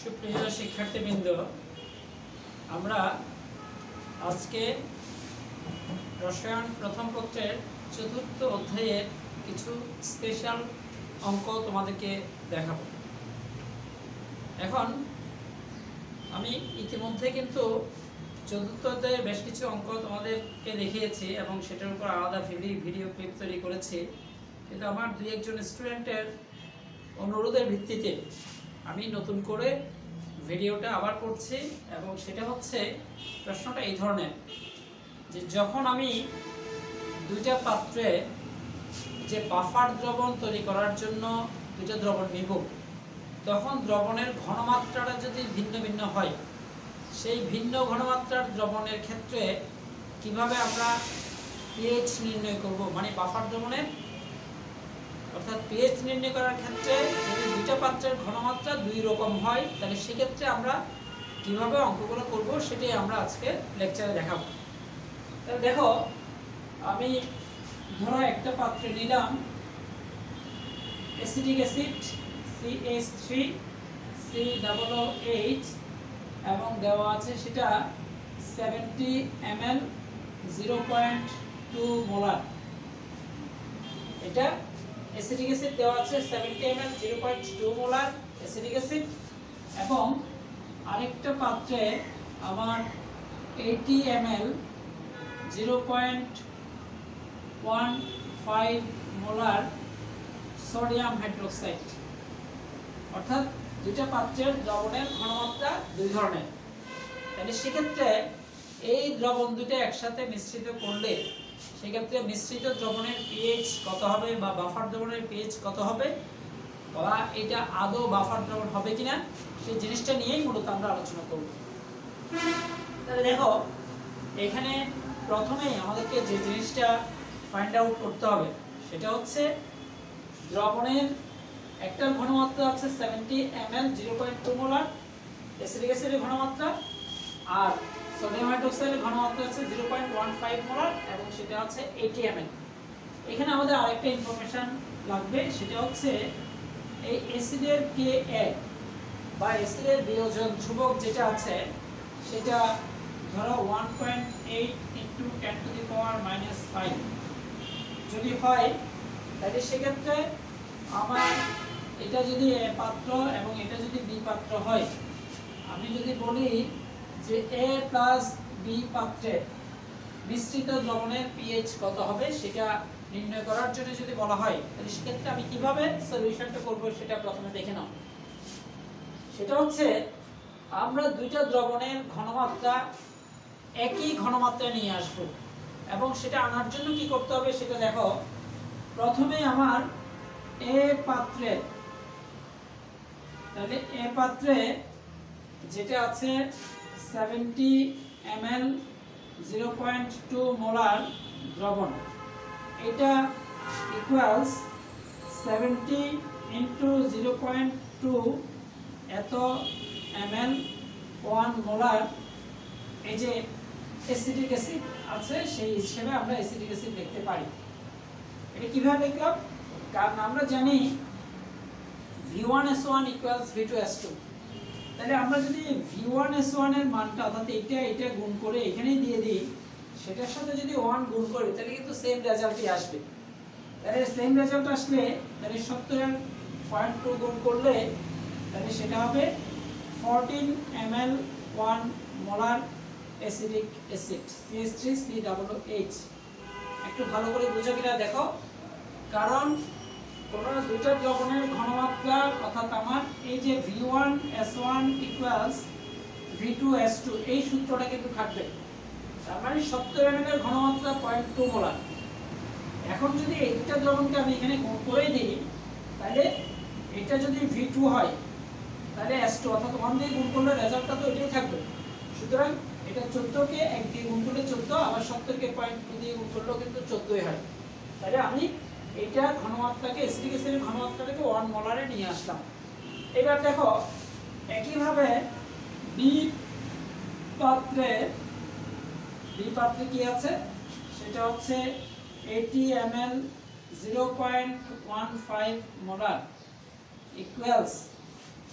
সুপ্রিয় শিক্ষার্থীবৃন্দ, আমরা আজকে রসায়ন প্রথম পত্রের চতুর্থ অধ্যায়ের কিছু স্পেশাল অঙ্ক তোমাদেরকে দেখাবো। এখন আমি ইতিমধ্যে কিন্তু চতুর্থ অধ্যায়ের বেশ কিছু অঙ্ক তোমাদেরকে দেখিয়েছি এবং সেটার উপর আলাদা ভিডিও ক্লিপ তৈরি করেছি, কিন্তু আমার দুই একজন স্টুডেন্টের অনুরোধের ভিত্তিতে আমি নতুন করে ভিডিওটা আবার করছি। এবং সেটা হচ্ছে, প্রশ্নটা এই ধরনের যে যখন আমি দুইটা পাত্রে যে বাফার দ্রবণ তৈরি করার জন্য দুইটা দ্রবণ নিব, তখন দ্রবণের ঘনমাত্রাটা যদি ভিন্ন ভিন্ন হয়, সেই ভিন্ন ঘনমাত্রার দ্রবণের ক্ষেত্রে কিভাবে আমরা পিএইচ নির্ণয় করব, মানে বাফার দ্রবণের অর্থাৎ পিএইচ নির্ণয় করার ক্ষেত্রে যদি দুইটা পাত্রের ঘনমাত্রা দুই রকম হয়, তাহলে সেক্ষেত্রে আমরা কিভাবে অঙ্কগুলো করব সেটাই আমরা আজকে লেকচারে দেখাবো। তাহলে দেখো, আমি ধরো একটা পাত্রে নিলাম অ্যাসিটিক অ্যাসিড CH3COOH এবং দেওয়া আছে সেটা 70 ml 0.2 মোলার। এটা অ্যাসিটিক অ্যাসিড দেওয়া আছে 70 ml 0.2 মোলার অ্যাসিটিক অ্যাসিড, এবং আরেকটা পাত্রে আমার 80 ml 0.15 মোলার সোডিয়াম হাইড্রোক্সাইড। অর্থাৎ দুইটা পাত্রের দ্রবণের ঘনমাত্রা দুই ধরনের। তাহলে সেক্ষেত্রে এই দ্রবণ দুটো একসাথে মিশ্রিত করলে সেক্ষেত্রে মিশ্রিত দ্রবণের পিএইচ কত হবে, বা বাফার দ্রবণের পিএইচ কত হবে, বা এটা আদৌ বাফার দ্রবণ হবে কিনা, সেই জিনিসটা নিয়েই মূলত আমরা আলোচনা করব। তাহলে দেখো, এখানে প্রথমেই আমাদেরকে যে জিনিসটা ফাইন্ড আউট করতে হবে সেটা হচ্ছে দ্রবণের একটার ঘনমাত্রা আছে 70 ml 0.2 মোলার অ্যাসিটিক অ্যাসিডের ঘনমাত্রা, আর সোডিয়াম হাইড্রোক্সাইডের ঘনমাত্রা আছে 0.15 মোলার এবং সেটা আছে 80 ml। এখানে আমাদের আরেকটা ইনফরমেশন লাগবে, সেটা হচ্ছে এই অ্যাসিডের Ka বা অ্যাসিডের বিয়োজন ধ্রুবক যেটা আছে সেটা ধরো 1.8 × 10⁻⁻5 যদি হয়, তাহলে সেক্ষেত্রে আমার এটা যদি এ পাত্র এবং এটা যদি বি পাত্র হয়, আমি যদি বলি যে এ প্লাস বি পাত্রের মিশ্রিত দ্রবণের পিএইচ কত হবে সেটা নির্ণয় করার জন্য যদি বলা হয়, তাহলে সেক্ষেত্রে আমি কিভাবে সলিউশনটা করব সেটা প্রথমে দেখে নাও। সেটা হচ্ছে, আমরা দুইটা দ্রবণের ঘনমাত্রা একই ঘনমাত্রা নিয়ে আসব, এবং সেটা আনার জন্য কি করতে হবে সেটা দেখো। প্রথমে আমার এ পাত্রে, তাহলে এ পাত্রে যেটা আছে 70 ml 0.2 মোলার দ্রবণ, এটা ইকুয়ালস 70 × 0.2 এত ml 1 মোলার এই যে অ্যাসিটিক অ্যাসিড আছে, সেই হিসেবে আমরা অ্যাসিটিক অ্যাসিড লিখতে পারি। এটা কিভাবে লিখলাম? কারণ আমরা জানি V1S1 = V2S2। তাহলে আমরা যদি V1S1 এর মানটা অর্থাৎ এটা গুণ করে এখানেই দিয়ে দিই, সেটার সাথে যদি 1 গুণ করি তাহলে কিন্তু সেম রেজাল্টই আসবে। তাহলে সেম রেজাল্ট আসলে তাহলে 70.2 গুণ করলে তাহলে সেটা হবে 14 ml 1 molar acetic acid CH3COOH। একটু ভালো করে বুঝো কিনা দেখো, কারণ কোন দুইটা দ্রবণের ঘনমাত্রা অর্থাৎ আমার এই যে V1S1 = V2S2 এই সূত্রটা কিন্তু থাকবে। তার মানে 70 ml এর ঘনমাত্রা 0.2 মোলার। এখন যদি এই দুইটা দ্রবণকে আমি এখানে গুণ করে দিই, তাহলে এটা যদি V2 হয় তাহলে S2 অর্থাৎ 1 দিয়ে গুণ করলে রেজাল্টটা তো এটাই থাকবে। সুতরাং এটা 14 কে 1 দিয়ে গুণ করলে 14, আবার 70 কে 0.2 দিয়ে গুণ করলেও কিন্তু 14ই হয়। তাহলে আমি এটা ঘনমাত্রাকে অ্যাসিটিক অ্যাসিডের ঘনমাত্রাটাকে 1 মোলারে নিয়ে আসলাম। এবার দেখো, একইভাবে বি পাত্রে কি আছে সেটা হচ্ছে 80 ml 0.15 মোলার ইকুয়ালস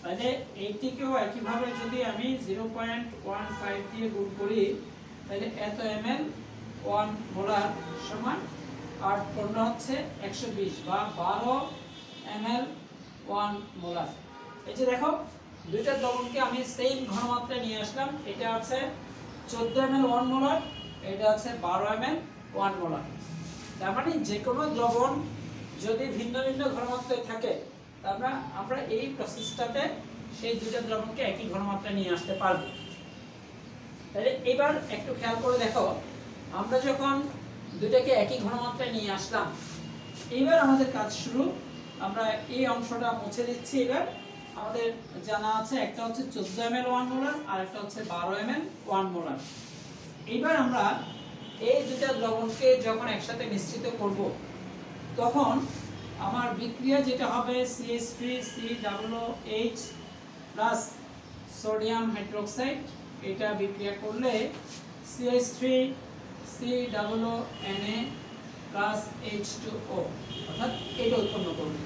তাহলে এইটিকেও একইভাবে যদি আমি 0.15 দিয়ে গুণ করি তাহলে এত ml 1 মোলার সমান 8 15 হচ্ছে 120 বা 12 ml 1 মোলার। এই যে দেখো দুইটা দ্রবণকে আমি সেম ঘনমাত্রায় নিয়ে আসলাম, এটা আছে 14 ml 1 মোলার, এটা আছে 12 ml 1 মোলার। তার মানে যে কোনো দ্রবণ যদি ভিন্ন ভিন্ন ঘনমাত্রায় থাকে আমরা এই প্রসেসটাতে সেই দুইটা দ্রবণকে একই ঘনমাত্রায় নিয়ে আসতে পারবো। তাহলে এবার একটু খেয়াল করে দেখো, আমরা যখন দুইটাকে একই ঘনমাত্রায় নিয়ে আসলাম, এইবার আমাদের কাজ শুরু। আমরা এই অংশটা মুছে দিচ্ছি। এবার আমাদের জানা আছে একটা হচ্ছে 14 ml 1 মোলার আর একটা হচ্ছে 12 ml 1 মোলার। এইবার আমরা এই দুইটা দ্রবণকে যখন একসাথে মিশ্রিত করব তখন আমার বিক্রিয়া যেটা হবে CH3COOH প্লাস সোডিয়াম হাইড্রোক্সাইড, এটা বিক্রিয়া করলে CH3COONA প্লাস H2O অর্থাৎ এটা উৎপন্ন করবে।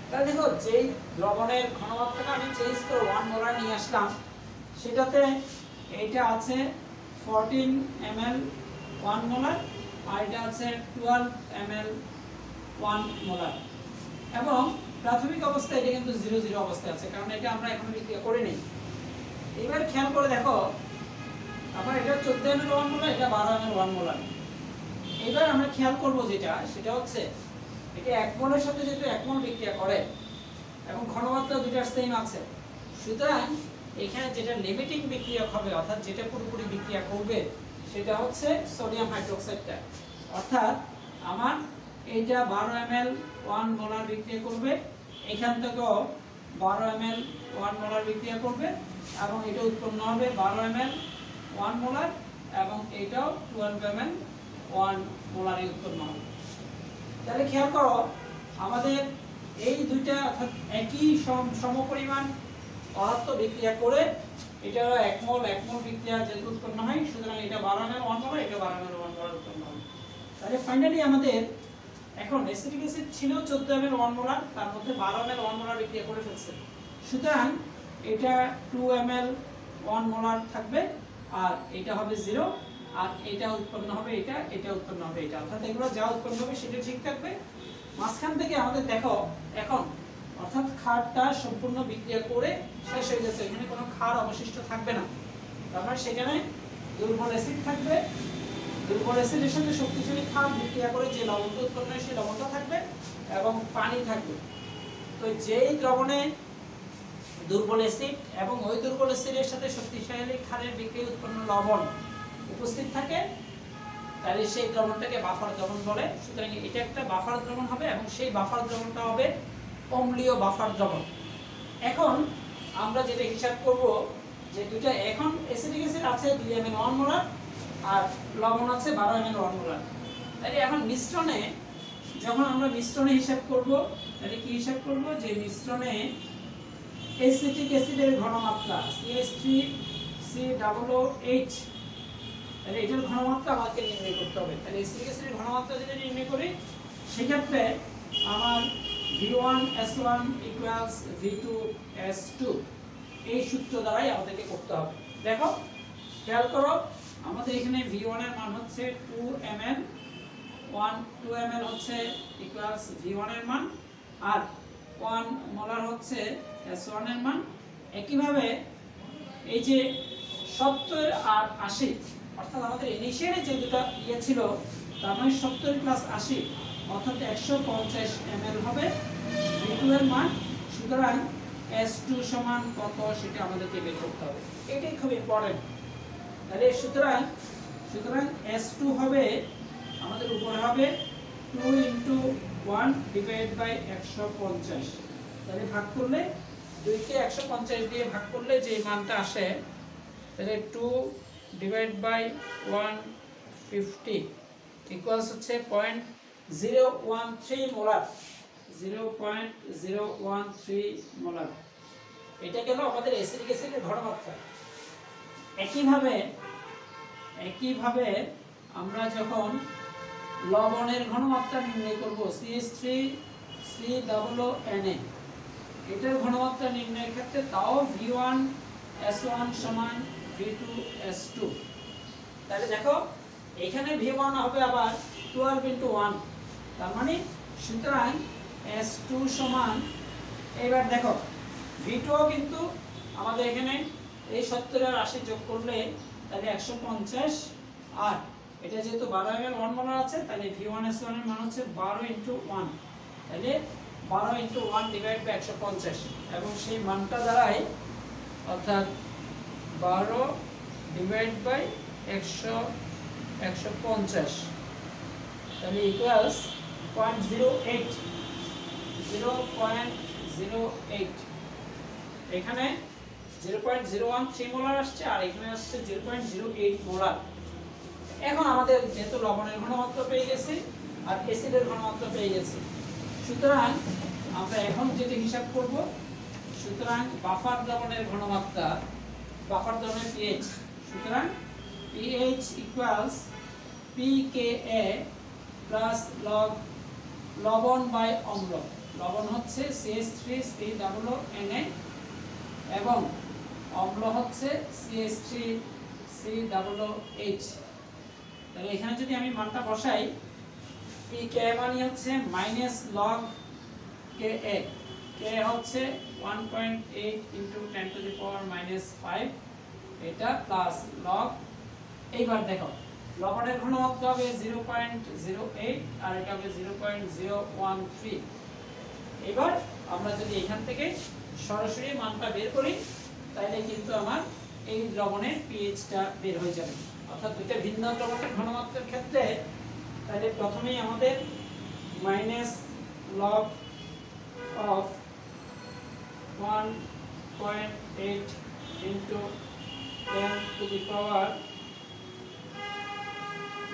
তাহলে দেখো যেই দ্রবণের ঘনমাত্রাটা আমি চেঞ্জ করে 1 মোলার নিয়ে আসলাম, সেটাতে এইটা আছে 14 ml 1 মোলার আর এটা আছে 12 ml 1 মোলার, এবং প্রাথমিক অবস্থায় এটা কিন্তু 0 অবস্থায় আছে, কারণ এটা আমরা এখনো বিক্রিয়া করিনি। এবার খেয়াল করে দেখো, আবার এটা 14 ml 1 মোলার, এটা 12 ml 1 মোলার। এবার আমরা খেয়াল করব সেটা হচ্ছে এটা 1 মোলের সাথে যেহেতু 1 মোল বিক্রিয়া করে এবং ঘনমাত্রা দুইটার সেম আছে, সুতরাং এখানে যেটা লিমিটিং বিক্রিয়ক হবে অর্থাৎ যেটা পুরোপুরি বিক্রিয়া করবে সেটা হচ্ছে সোডিয়াম হাইড্রোক্সাইডটা। অর্থাৎ আমার এইটা 12 ml 1 মোলার বিক্রিয়া করবে, এখান থেকেও 12 ml 1 মোলার বিক্রিয়া করবে এবং এটা উৎপন্ন হবে 12 ml 1 মোলার এবং এটাও 12 ml 1 মোলারে উৎপন্ন হবে। তাহলে খেয়াল করো, আমাদের এই দুইটা অর্থাৎ একই সমপরিমাণ পদার্থ বিক্রিয়া করে এটা 1 মোল বিক্রিয়া যেহেতু উৎপন্ন হয়, সুতরাং এটা 12 ml 1 মোলার, এটা 12 ml 1 মোলার উৎপন্ন হবে। তাহলে ফাইনালি আমাদের এখন অ্যাসিটিক অ্যাসিড ছিল 14 ml 1 মোলার, তার মধ্যে 12 ml 1 মোলার বিক্রিয়া করে ফেলছে, সুতরাং এটা 2 ml 1 মোলার থাকবে আর এটা হবে 0, আর এটা উৎপন্ন হবে এটা উৎপন্ন হবে এটা, অর্থাৎ এগুলো যা উৎপন্ন হবে সেটা ঠিক থাকবে। মাঝখান থেকে আমাদের দেখো এখন অর্থাৎ ক্ষারটা সম্পূর্ণ বিক্রিয়া করে শেষ হয়ে গেছে, এখানে কোনো ক্ষার অবশিষ্ট থাকবে না। তারপর সেখানে দুর্বল অ্যাসিড থাকবে, দুর্বল অ্যাসিডের সাথে শক্তিশালী ক্ষার বিক্রিয়া করে যে লবণটা উৎপন্ন হয় সেই লবণটা থাকবে এবং পানি থাকবে। তো যেই দ্রবণে দুর্বল অ্যাসিড এবং ওই দুর্বল অ্যাসিডের সাথে শক্তিশালী ক্ষারের বিক্রিয়া উৎপন্ন লবণ উপস্থিত থাকে, তাহলে সেই দ্রবণটাকে বাফার দ্রবণ বলে। সুতরাং এটা একটা বাফার দ্রবণ হবে এবং সেই বাফার দ্রবণটা হবে অম্লীয় বাফার দ্রবণ। এখন আমরা যেটা হিসাব করব যে দুইটা এখন অ্যাসিটিক অ্যাসিড আছে 2 ml 1 মোলার আর লবণ আছে 12 ml 1 মোলার। তাহলে এখন মিশ্রণে যখন আমরা মিশ্রণে হিসাব করব, তাহলে কি হিসাব করব যে মিশ্রণে অ্যাসিটিক অ্যাসিডের ঘনমাত্রা CH3COOH, তাহলে এটার ঘনমাত্রা আমাকে নির্ণয় করতে হবে। তাহলে অ্যাসিটিক অ্যাসিডের ঘনমাত্রা যদি নির্ণয় করি সেক্ষেত্রে আমার V1S1 = V2S2 এই সূত্র দ্বারাই আমাদেরকে করতে হবে। দেখো খেয়াল করো, আমাদের এখানে V1 এর মান হচ্ছে 2 ml 2 ml হচ্ছে ইকুয়ালস V1 এর মান আর 1 মোলার হচ্ছে S1 এর মান। একইভাবে এই যে 70 আর 80 অর্থাৎ আমাদের ইনিশিয়ালি যে দুটো ছিল তার মানে 70 + 80 অর্থাৎ 150 ml হবে V2 এর মান। সুতরাং S2 সমান কত সেটা আমাদেরকে বের করতে হবে, এটাই খুব ইম্পর্টেন্ট। তাহলে সুতরাং S2 হবে আমাদের উপরে হবে 2 × 1 / 150। তাহলে ভাগ করলে 2 কে 150 দিয়ে ভাগ করলে যে মানটা আসে তাহলে 2 / 150 ইকুয়ালস হচ্ছে 0.013 মোলার, 0.013 মোলার। এটা গেল আমাদের অ্যাসিটিক অ্যাসিডের ঘনমাত্রা। একইভাবে আমরা যখন লবণের ঘনমাত্রা নির্ণয় করব CH3COONA, এটার ঘনমাত্রা নির্ণয়ের ক্ষেত্রে তাও V1S1 সমান V2S2। তাহলে দেখো এখানে V1 হবে আবার 12 × 1, তার মানে সুতরাং S2 সমান, এবার দেখো V2 কিন্তু আমাদের এখানে এই 70 আর 80 যোগ করলে তাহলে 150, আর এটা যেহেতু 12 ml 1 মোলার আছে তাহলে V1S1 এর মান হচ্ছে 12 × 1, তাহলে 12 × 1 ডিভাইড বাই 150, এবং সেই মানটা দাঁড়ায় অর্থাৎ 12 ডিভাইড বাই 150, তাহলে ইকুয়ালস 0.08, 0.08। এখানে 0.013 মোলার আসছে আর এখানে আসছে 0.08 মোলার। এখন আমাদের যেহেতু লবণের ঘনমাত্রা পেয়ে গেছি আর অ্যাসিডের ঘনমাত্রা পেয়ে গেছি, সুতরাং আমরা এখন যেটা হিসাব করব, সুতরাং বাফার দ্রবণের ঘনমাত্রা, বাফার দ্রবণের pH, সুতরাং pH equals pKa plus log লবণ বাই অম্ল। লবণ হচ্ছে CH3COONA এবং অম্ল হচ্ছে CH3COOH। তাহলে এখানে যদি আমি মানটা বসাই, pKa মানে হচ্ছে -log Ka, Ka হচ্ছে 1.8 × 10⁻⁵, এটা প্লাস log, এইবার দেখো লবণের ঘনমাত্রা হবে 0.08 আর এটা হবে 0.013। এবার আমরা যদি এখান থেকে সরাসরি মানটা বের করি তাহলে কিন্তু আমার এই দ্রবণের pHটা বের হয়ে যাবে। অর্থাৎ দুটো ভিন্ন দ্রবণের ঘনমাত্রার ক্ষেত্রে তাহলে প্রথমেই আমাদের -log of 1.8 ×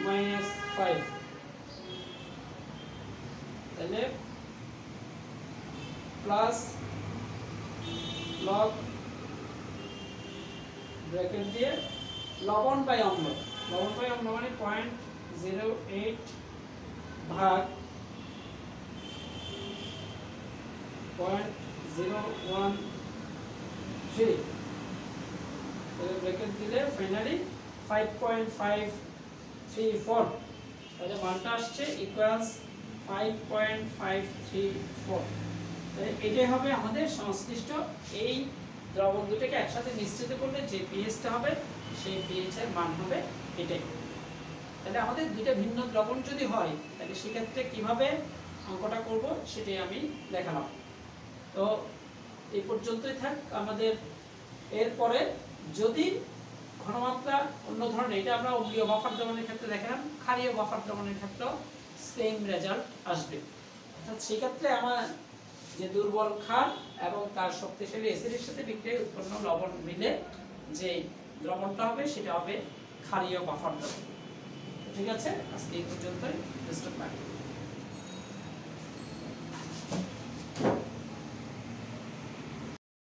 10⁻⁵, তাহলে প্লাস log ব্র্যাকেট দিয়ে লবণ বাই অম্ল, লবণ বাই অম্ল মানে 0.08 ভাগ 0.013, তাহলে ব্র্যাকেট দিলে ফাইনালি 5.534, তাহলে মানটা আসছে ইকুয়ালস 5.534। তাহলে এটাই হবে আমাদের সংশ্লিষ্ট এই দ্রবণ দুটোকে একসাথে মিশ্রিত করলে যে pHটা হবে সেই pH এর মান হবে এটাই। তাহলে আমাদের দুটো ভিন্ন দ্রবণ যদি হয় তাহলে সেক্ষেত্রে কিভাবে অঙ্কটা করব সেটাই আমি দেখালাম। তো এই পর্যন্তই থাক আমাদের। এরপরে যদি ঘনমাত্রা অন্য ধরনের, এটা আমরা অম্লীয় বাফার দ্রবণের ক্ষেত্রে দেখালাম, ক্ষারীয় বাফার দ্রবণের ক্ষেত্রেও সেম রেজাল্ট আসবে। অর্থাৎ সেক্ষেত্রে আমার যে দুর্বল ক্ষার এবং তার শক্তিশালী অ্যাসিডের সাথে বিক্রিয়ায় উৎপন্ন লবণ মিলে যে দ্রবণটা হবে সেটা হবে ক্ষারীয় বাফার দ্রবণ। ঠিক আছে, আজকে এই পর্যন্তই। Best of luck.